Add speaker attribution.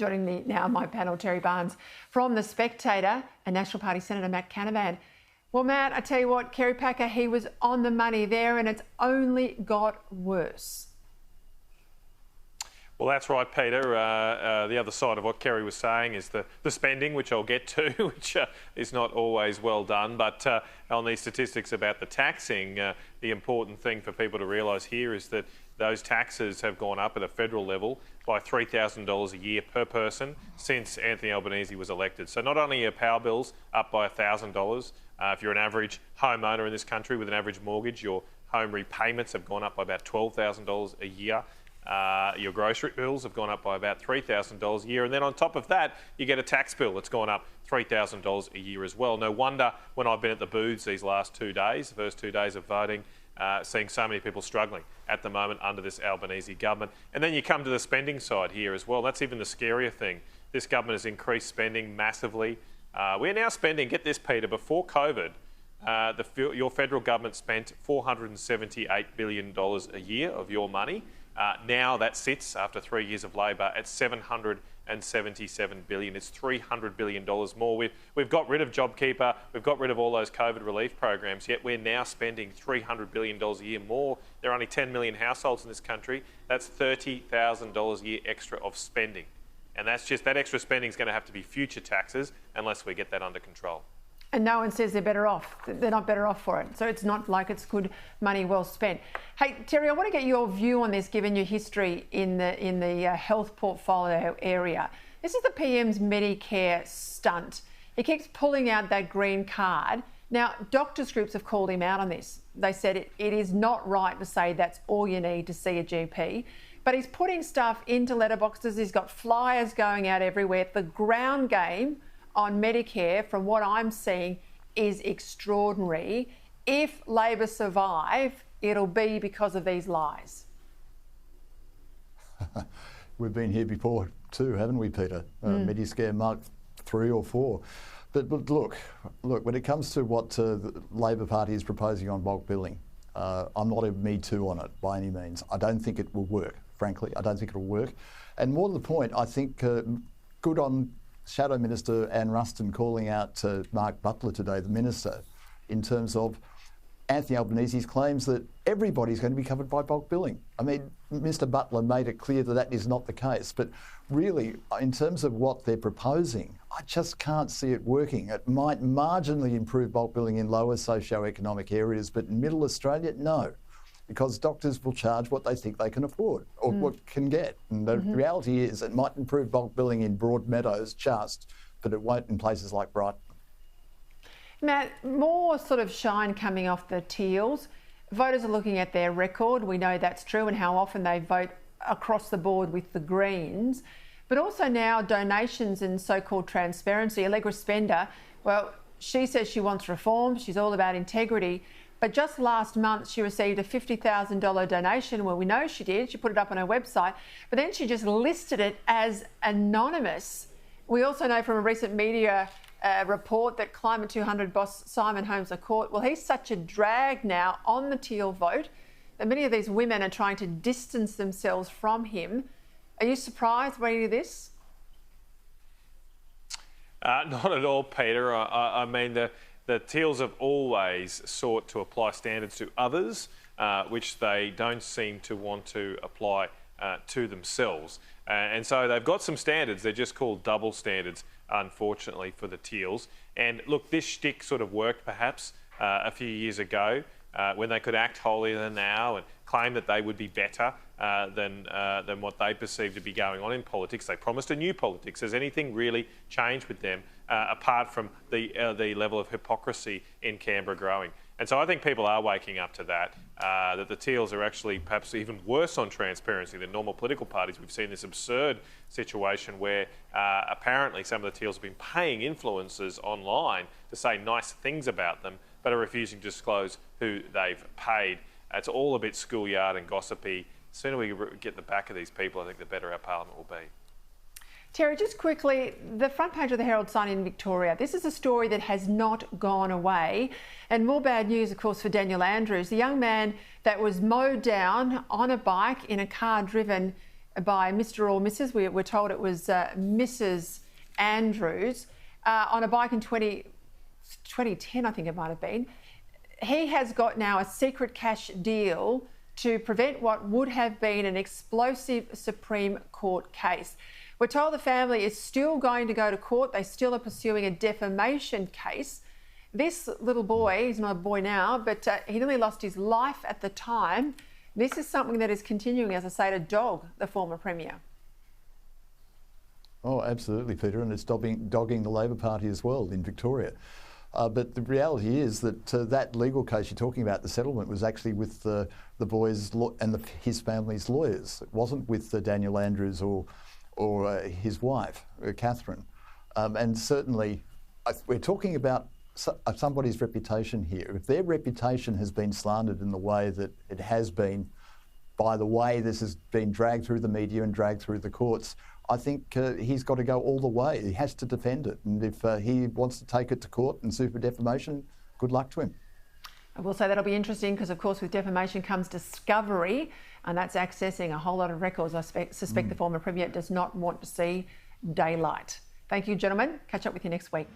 Speaker 1: Joining me now, my panel, Terry Barnes from The Spectator and National Party Senator Matt Canavan. Well, Matt, I tell you what, Kerry Packer, he was on the money there and it's only got worse.
Speaker 2: Well, that's right, Peter. The other side of what Kerry was saying is the spending, which I'll get to, which is not always well done. But on these statistics about the taxing, the important thing for people to realise here is that those taxes have gone up at a federal level by $3,000 a year per person since Anthony Albanese was elected. So not only are power bills up by $1,000, if you're an average homeowner in this country with an average mortgage, your home repayments have gone up by about $12,000 a year. Your grocery bills have gone up by about $3,000 a year. And then on top of that, you get a tax bill that's gone up $3,000 a year as well. No wonder when I've been at the booths these last 2 days, the first 2 days of voting, seeing so many people struggling at the moment under this Albanese government. And then you come to the spending side here as well. That's even the scarier thing. This government has increased spending massively. We're now spending, get this, Peter, before COVID, your federal government spent $478 billion a year of your money. Now that sits, after 3 years of Labor, at $777 billion. It's $300 billion more. We've got rid of JobKeeper, we've got rid of all those COVID relief programs, yet we're now spending $300 billion a year more. There are only 10 million households in this country. That's $30,000 a year extra of spending. And that's just, that extra spending is going to have to be future taxes unless we get that under control.
Speaker 1: And no one says they're better off. They're not better off for it. So it's not like it's good money well spent. Hey, Terry, I want to get your view on this, given your history in the health portfolio area. This is the PM's Medicare stunt. He keeps pulling out that green card. Now, doctors' groups have called him out on this. They said it is not right to say that's all you need to see a GP. But he's putting stuff into letterboxes. He's got flyers going out everywhere. The ground game on Medicare, from what I'm seeing, is extraordinary. If Labor survive, it'll be because of these lies.
Speaker 3: We've been here before too, haven't we, Peter? Medicare Mark 3 or 4. But look, when it comes to what the Labor Party is proposing on bulk billing, I'm not a me too on it by any means. I don't think it will work, frankly. I don't think it'll work. And more to the point, I think good on Shadow Minister Anne Ruston calling out Mark Butler today, the Minister, in terms of Anthony Albanese's claims that everybody's going to be covered by bulk billing. I mean, Mr Butler made it clear that that is not the case. But really, in terms of what they're proposing, I just can't see it working. It might marginally improve bulk billing in lower socio-economic areas, but in middle Australia, no. Because doctors will charge what they think they can afford or what can get. And the reality is it might improve bulk billing in Broadmeadows just, but it won't in places like Brighton.
Speaker 1: Matt, more sort of shine coming off the teals. Voters are looking at their record. We know that's true, and how often they vote across the board with the Greens. But also now donations and so-called transparency. Allegra Spender, well, she says she wants reform. She's all about integrity. But just last month, she received a $50,000 donation. Well, we know she did. She put it up on her website. But then she just listed it as anonymous. We also know from a recent media report that Climate 200 boss Simon Holmes are caught. Well, he's such a drag now on the teal vote that many of these women are trying to distance themselves from him. Are you surprised by any of this?
Speaker 2: Not at all, Peter. I mean, the Teals have always sought to apply standards to others, which they don't seem to want to apply to themselves. And so they've got some standards. They're just called double standards, unfortunately, for the Teals. And look, this shtick sort of worked perhaps a few years ago when they could act holier than thou and claim that they would be better than what they perceived to be going on in politics. They promised a new politics. Has anything really changed with them apart from the level of hypocrisy in Canberra growing? And so I think people are waking up to that, that the Teals are actually perhaps even worse on transparency than normal political parties. We've seen this absurd situation where apparently some of the Teals have been paying influencers online to say nice things about them, but are refusing to disclose who they've paid. It's all a bit schoolyard and gossipy. The sooner we get the back of these people, I think the better our parliament will be.
Speaker 1: Terry, just quickly, the front page of the Herald Sun in Victoria. This is a story that has not gone away. And more bad news, of course, for Daniel Andrews, the young man that was mowed down on a bike in a car driven by Mr. or Mrs. We're told it was Mrs. Andrews on a bike in 2010, I think it might have been. He has got now a secret cash deal to prevent what would have been an explosive Supreme Court case. We're told the family is still going to go to court. They still are pursuing a defamation case. This little boy, he's not a boy now, but he nearly lost his life at the time. This is something that is continuing, as I say, to dog the former Premier.
Speaker 3: Oh, absolutely, Peter, and it's dogging the Labor Party as well in Victoria. But the reality is that that legal case you're talking about, the settlement, was actually with the boy's and his family's lawyers. It wasn't with Daniel Andrews or his wife, Catherine. And certainly, we're talking about somebody's reputation here. If their reputation has been slandered in the way that it has been, by the way this has been dragged through the media and dragged through the courts, I think he's got to go all the way. He has to defend it. And if he wants to take it to court and sue for defamation, good luck to him.
Speaker 1: I will say that'll be interesting because, of course, with defamation comes discovery, and that's accessing a whole lot of records. I suspect the former Premier does not want to see daylight. Thank you, gentlemen. Catch up with you next week.